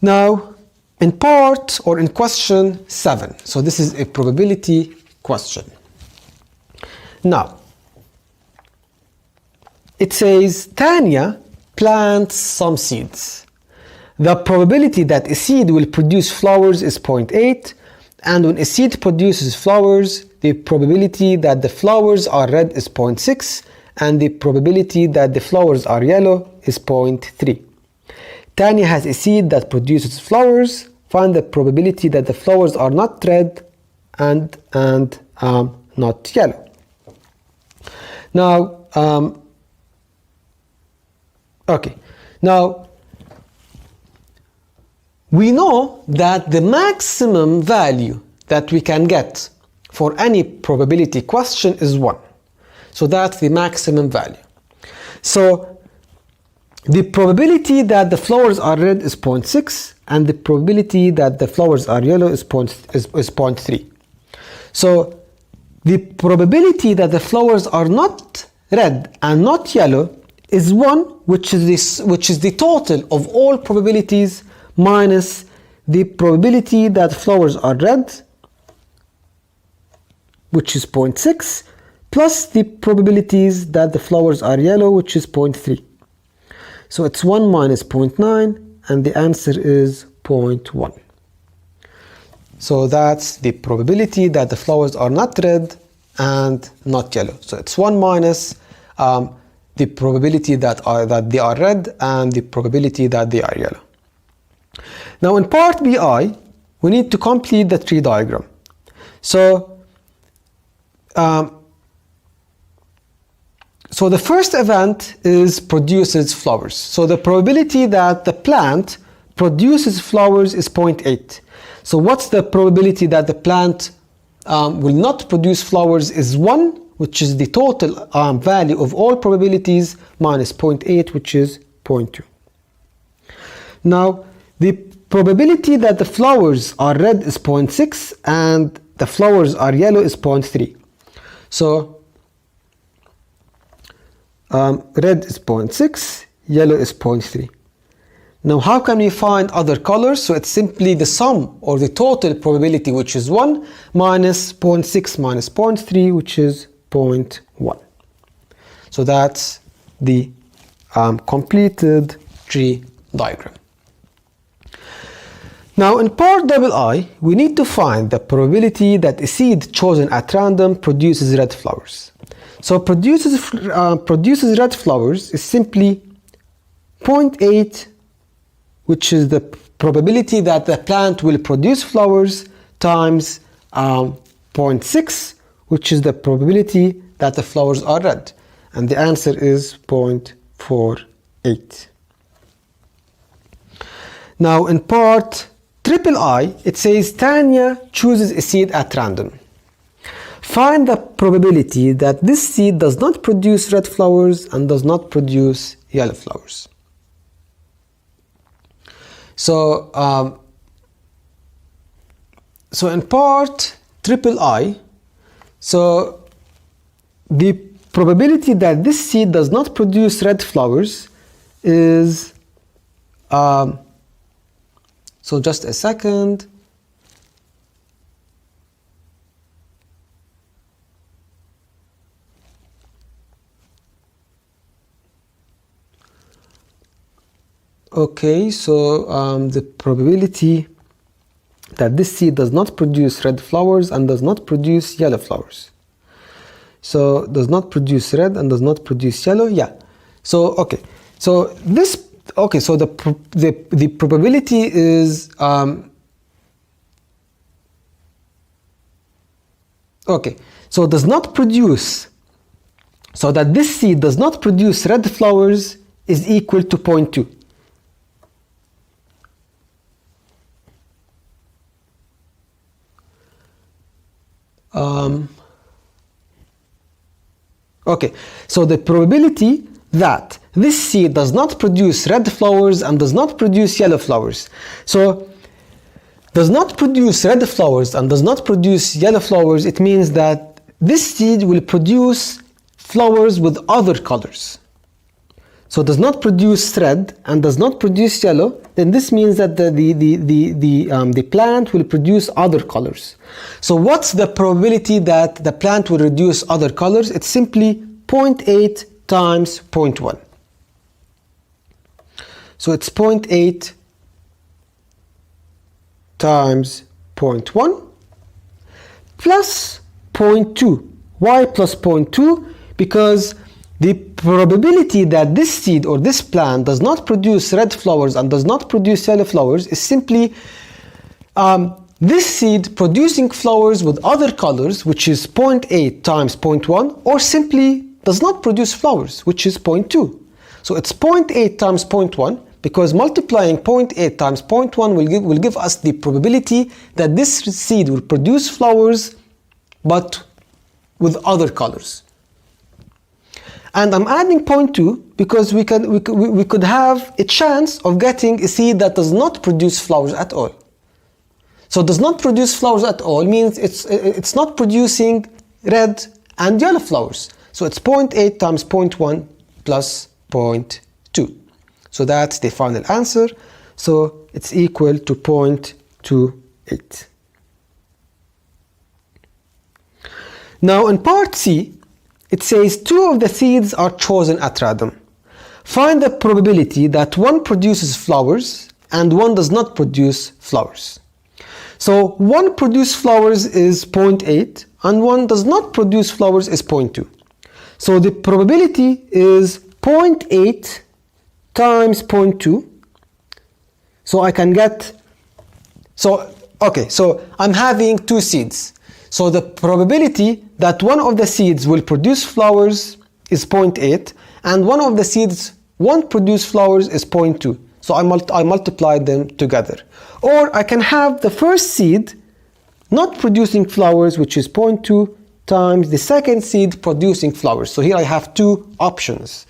Now, in part or in question 7, so this is a probability question. Now, it says Tanya plants some seeds. The probability that a seed will produce flowers is 0.8, and when a seed produces flowers, the probability that the flowers are red is 0.6, and the probability that the flowers are yellow is 0.3. Tanya has a seed that produces flowers. Find the probability that the flowers are not red and not yellow. Now, now we know that the maximum value that we can get for any probability question is 1. So that's the maximum value. So the probability that the flowers are red is 0.6, and the probability that the flowers are yellow is 0.3. So the probability that the flowers are not red and not yellow is 1, which is the total of all probabilities minus the probability that flowers are red, which is 0.6, plus the probabilities that the flowers are yellow, which is 0.3. So it's 1 minus 0.9, and the answer is 0.1. So that's the probability that the flowers are not red and not yellow. So it's 1 minus the probability that they are red and the probability that they are yellow. Now in part BI, we need to complete the tree diagram. So so the first event is produces flowers. So the probability that the plant produces flowers is 0.8. So what's the probability that the plant will not produce flowers is 1, which is the total value of all probabilities, minus 0.8, which is 0.2. Now, the probability that the flowers are red is 0.6 and the flowers are yellow is 0.3. So, red is 0.6, yellow is 0.3. Now, how can we find other colors? So it's simply the sum or the total probability, which is 1, minus 0.6 minus 0.3, which is 0.1. So that's the completed tree diagram. Now, in part I, we need to find the probability that a seed chosen at random produces red flowers. So produces red flowers is simply 0.8, which is the probability that the plant will produce flowers, times 0.6, which is the probability that the flowers are red. And the answer is 0.48. Now in part I, it says Tanya chooses a seed at random. Find the probability that this seed does not produce red flowers and does not produce yellow flowers. So, so in part I, so the probability that this seed does not produce red flowers is, so just a second. Okay, so the probability that this seed does not produce red flowers and does not produce yellow flowers. So does not produce red and does not produce yellow. Yeah. So okay. So this okay. So the probability is okay. So does not produce. So that this seed does not produce red flowers is equal to 0.2. Okay, so the probability that this seed does not produce red flowers and does not produce yellow flowers. So, does not produce red flowers and does not produce yellow flowers, it means that this seed will produce flowers with other colors. so does not produce red and does not produce yellow, then this means that the plant will produce other colors. So what's the probability that the plant will produce other colors? It's simply 0.8 times 0.1. So it's 0.8 times 0.1 plus 0.2. Why plus 0.2? Because the probability that this seed or this plant does not produce red flowers and does not produce yellow flowers is simply this seed producing flowers with other colors, which is 0.8 times 0.1, or simply does not produce flowers, which is 0.2. So it's 0.8 times 0.1, because multiplying 0.8 times 0.1 will give us the probability that this seed will produce flowers but with other colors. And I'm adding 0.2 because we could have a chance of getting a seed that does not produce flowers at all. So does not produce flowers at all means it's not producing red and yellow flowers. So it's 0.8 times 0.1 plus 0.2. So that's the final answer. So it's equal to 0.28. Now in part C, it says 2 of the seeds are chosen at random. Find the probability that one produces flowers and one does not produce flowers. So one produces flowers is 0.8 and one does not produce flowers is 0.2. So the probability is 0.8 times 0.2. So I can get, so I'm having 2 seeds. So the probability that one of the seeds will produce flowers is 0.8 and one of the seeds won't produce flowers is 0.2. So I multiply them together. Or I can have the first seed not producing flowers, which is 0.2, times the second seed producing flowers. So here I have 2 options.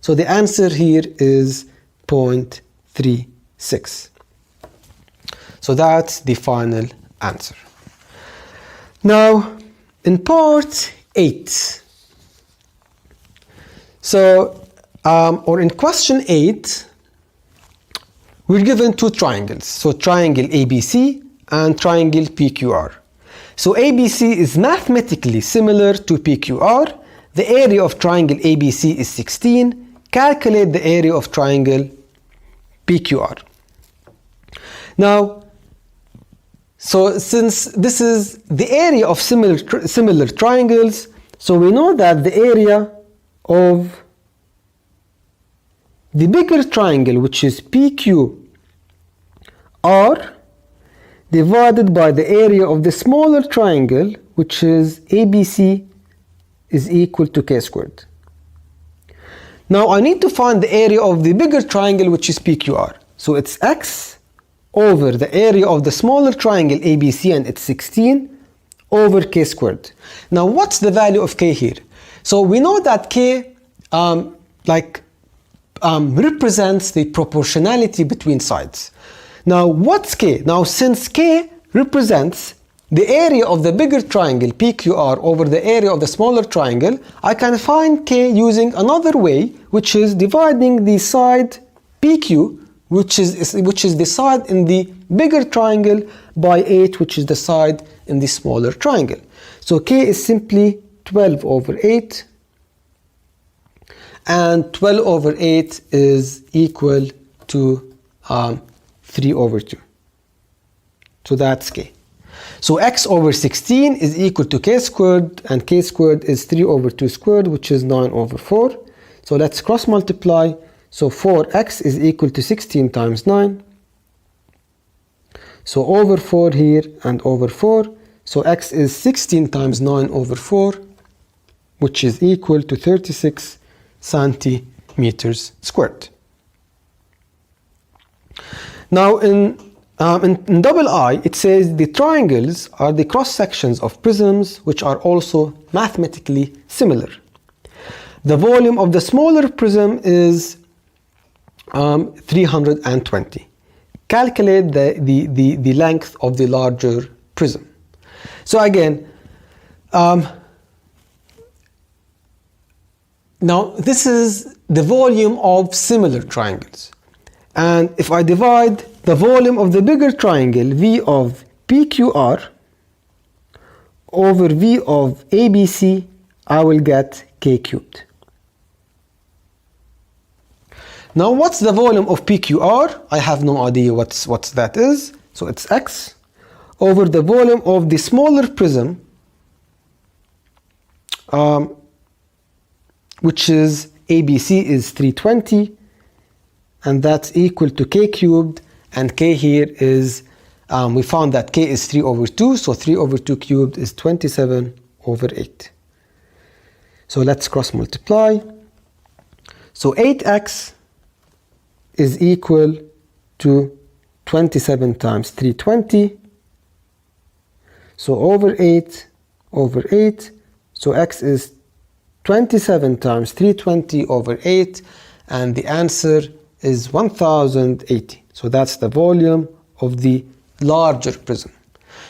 So the answer here is 0.36. So that's the final answer. Now in part 8, or in question 8, we're given 2 triangles. So triangle ABC and triangle PQR. So ABC is mathematically similar to PQR. The area of triangle ABC is 16. Calculate the area of triangle PQR. Now, so since this is the area of similar triangles, so we know that the area of the bigger triangle, which is PQR, divided by the area of the smaller triangle, which is ABC, is equal to k squared. Now I need to find the area of the bigger triangle, which is PQR. So it's x over the area of the smaller triangle ABC, and it's 16, over k squared. Now what's the value of k here? So we know that k represents the proportionality between sides. Now what's k? Now since k represents the area of the bigger triangle PQR over the area of the smaller triangle, I can find k using another way, which is dividing the side PQ, which is the side in the bigger triangle, by 8, which is the side in the smaller triangle. So k is simply 12 over 8, and 12 over 8 is equal to 3 over 2. So that's k. So x over 16 is equal to k squared, and k squared is 3 over 2 squared, which is 9 over 4. So let's cross multiply. So 4x is equal to 16 times 9. So over 4 here and over 4. So x is 16 times 9 over 4, which is equal to 36 centimeters squared. Now in double I, it says the triangles are the cross sections of prisms which are also mathematically similar. The volume of the smaller prism is 320. Calculate the length of the larger prism. So again, Now this is the volume of similar triangles. And if I divide the volume of the bigger triangle V of PQR over V of ABC, I will get K cubed. Now what's the volume of PQR? I have no idea what that is. So it's X over the volume of the smaller prism, which is ABC is 320, and that's equal to K cubed, and K here is, we found that K is 3 over 2, so 3 over 2 cubed is 27 over 8. So let's cross multiply. So 8x is equal to 27 times 320. So over 8 over 8. So x is 27 times 320 over 8. And the answer is 1080. So that's the volume of the larger prism.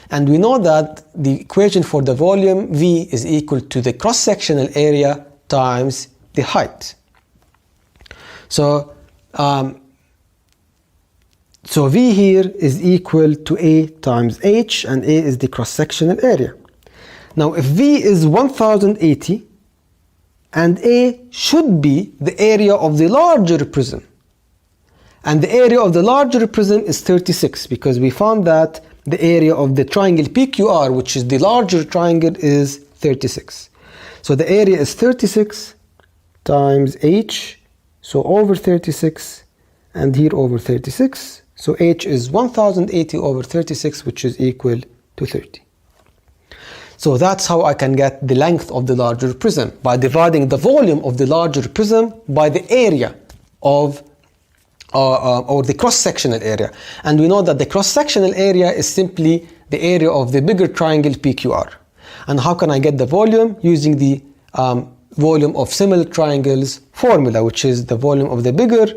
And we know that the equation for the volume V is equal to the cross-sectional area times the height. So V here is equal to A times H, and A is the cross-sectional area. Now if V is 1080 and A should be the area of the larger prism, and the area of the larger prism is 36, because we found that the area of the triangle PQR, which is the larger triangle, is 36. So the area is 36 times H, so over 36, and here over 36. So H is 1080 over 36, which is equal to 30. So that's how I can get the length of the larger prism, by dividing the volume of the larger prism by the area of or the cross-sectional area. And we know that the cross-sectional area is simply the area of the bigger triangle PQR. And how can I get the volume? Using the volume of similar triangles formula, which is the volume of the bigger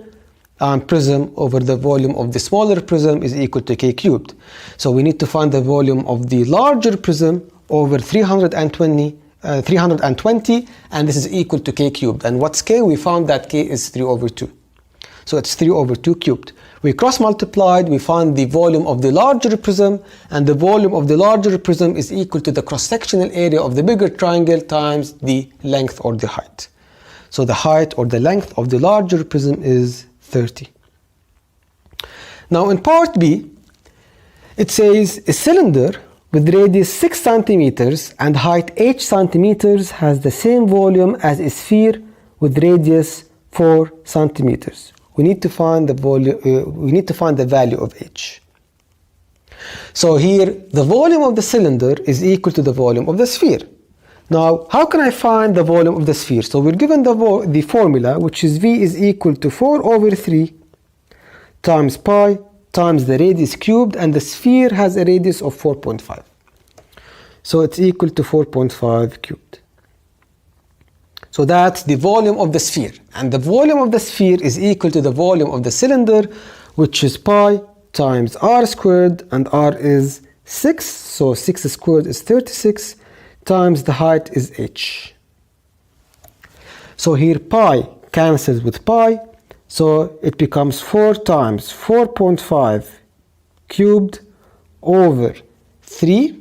prism over the volume of the smaller prism is equal to K cubed. So we need to find the volume of the larger prism over 320, and this is equal to K cubed. And what's K? We found that K is 3 over 2. So it's 3 over 2 cubed. We cross-multiplied, we found the volume of the larger prism, and the volume of the larger prism is equal to the cross-sectional area of the bigger triangle times the length or the height. So the height or the length of the larger prism is 30. Now in part B, it says a cylinder with radius 6 centimeters and height 8 centimeters has the same volume as a sphere with radius 4 centimeters. We need to find the volume. We need to find the value of H. So here, the volume of the cylinder is equal to the volume of the sphere. Now, how can I find the volume of the sphere? So we're given the formula, which is V is equal to 4 over 3 times pi times the radius cubed, and the sphere has a radius of 4.5. So it's equal to 4.5 cubed. So that's the volume of the sphere. And the volume of the sphere is equal to the volume of the cylinder, which is pi times r squared, and r is 6. So 6 squared is 36 times the height is h. So here pi cancels with pi. So it becomes 4 times 4.5 cubed over 3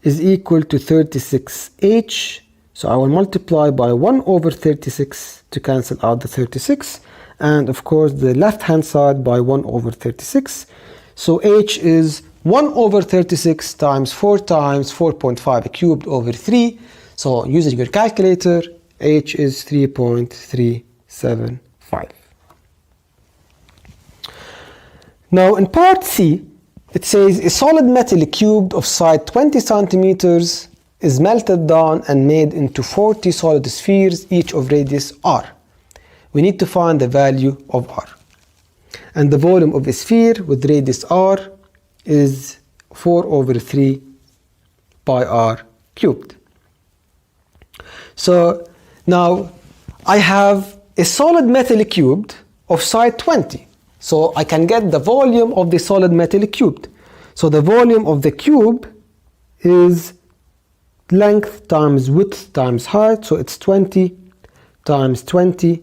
is equal to 36h. So I will multiply by 1 over 36 to cancel out the 36. And of course the left hand side by 1 over 36. So h is 1 over 36 times 4 times 4.5 cubed over 3. So using your calculator, h is 3.375. Now in part C, it says a solid metal cubed of side 20 centimeters is melted down and made into 40 solid spheres, each of radius r. We need to find the value of r. And the volume of a sphere with radius r is 4 over 3 pi r cubed. So now I have a solid metal cubed of side 20. So I can get the volume of the solid metal cubed. So the volume of the cube is length times width times height, so it's 20 times 20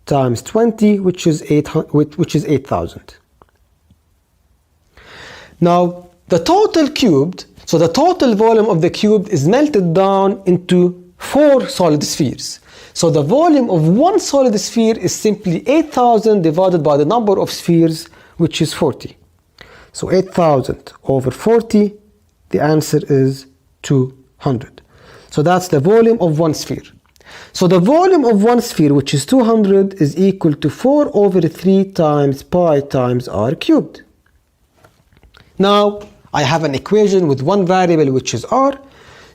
times 20, which is 8,000. Now, the total cubed, so the total volume of the cube is melted down into 4 solid spheres. So the volume of one solid sphere is simply 8,000 divided by the number of spheres, which is 40. So 8,000 over 40, the answer is 200. So that's the volume of one sphere. So the volume of one sphere, which is 200, is equal to 4 over 3 times pi times r cubed. Now, I have an equation with one variable, which is r.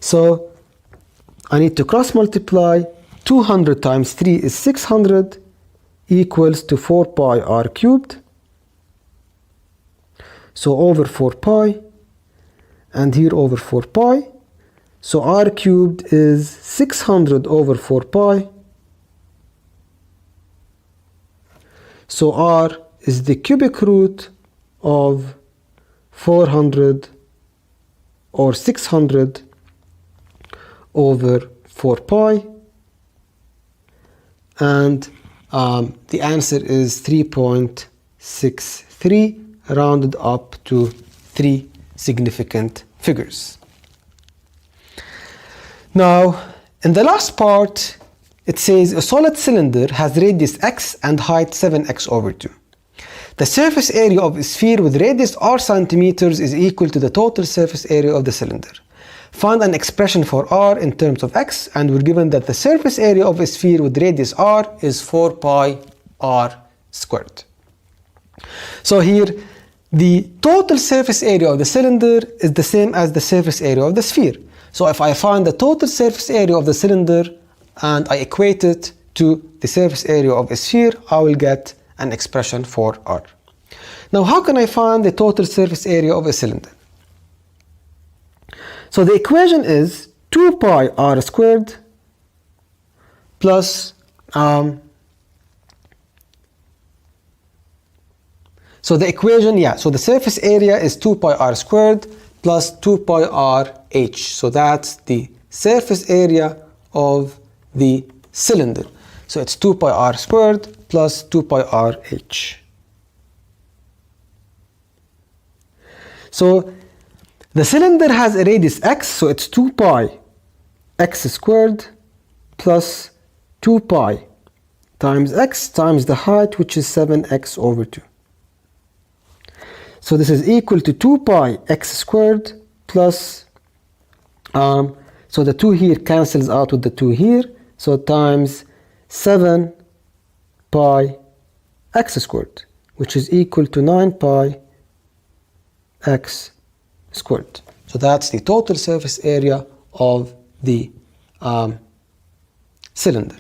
So I need to cross multiply. 200 times 3 is 600, equals to 4 pi r cubed. So over 4 pi, and here over 4 pi. So r cubed is 600 over 4 pi. So r is the cubic root of 400 or 600 over 4 pi. And the answer is 3.63, rounded up to 3 significant figures. Now, in the last part, it says a solid cylinder has radius x and height 7x over 2. The surface area of a sphere with radius r centimeters is equal to the total surface area of the cylinder. Find an expression for r in terms of x, and we're given that the surface area of a sphere with radius r is 4 pi r squared. So here, the total surface area of the cylinder is the same as the surface area of the sphere. So if I find the total surface area of the cylinder and I equate it to the surface area of a sphere, I will get an expression for r. Now, how can I find the total surface area of a cylinder? So the equation is 2 pi r squared plus so the equation, so the surface area is 2 pi r squared plus 2 pi r h. So that's the surface area of the cylinder. So it's 2 pi r squared plus 2 pi r h. So the cylinder has a radius x, so it's 2 pi x squared plus 2 pi times x times the height, which is 7x over 2. So this is equal to 2 pi x squared plus, so the 2 here cancels out with the 2 here, so times 7 pi x squared, which is equal to 9 pi x squared. So that's the total surface area of the cylinder.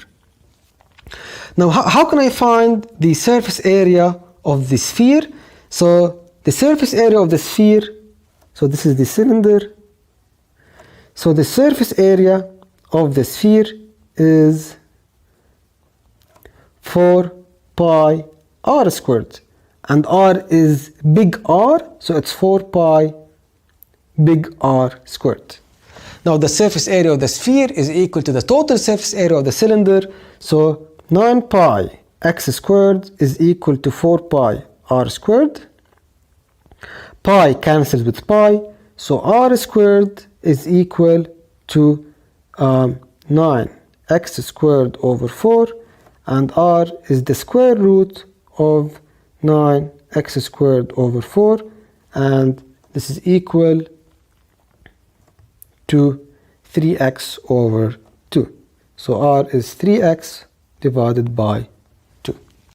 Now, how can I find the surface area of the sphere? So the surface area of the sphere, so this is the cylinder. So the surface area of the sphere is 4 pi r squared. And r is big R, so it's 4 pi big R squared. Now the surface area of the sphere is equal to the total surface area of the cylinder. So 9 pi x squared is equal to 4 pi r squared. Pi cancels with pi, so r squared is equal to 9x squared over 4, and r is the square root of 9x squared over 4, and this is equal to 3x over 2. So r is 3x divided by